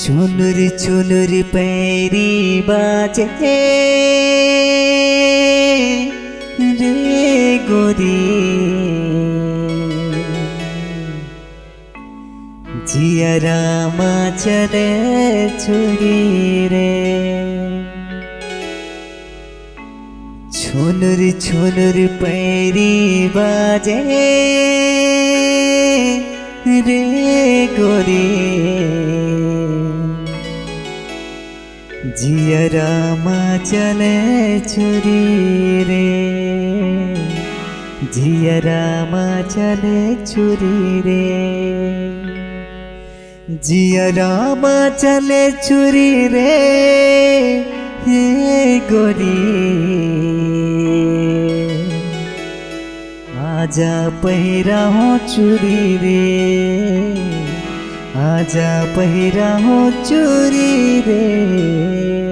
चुनुरी चुनुरी पैरी बाजे रे गोरी जियरामा चले छुरी रे छुनुरी छुनुरी पैरी बाजे रे गोरी जियरामा चले छुरी रे जियरामा चले छुरी रे जियरामा चले छुरी रे हे गोरी आजा पहिरा हो चुरी रे आजा पहिरा हो चुरी रे।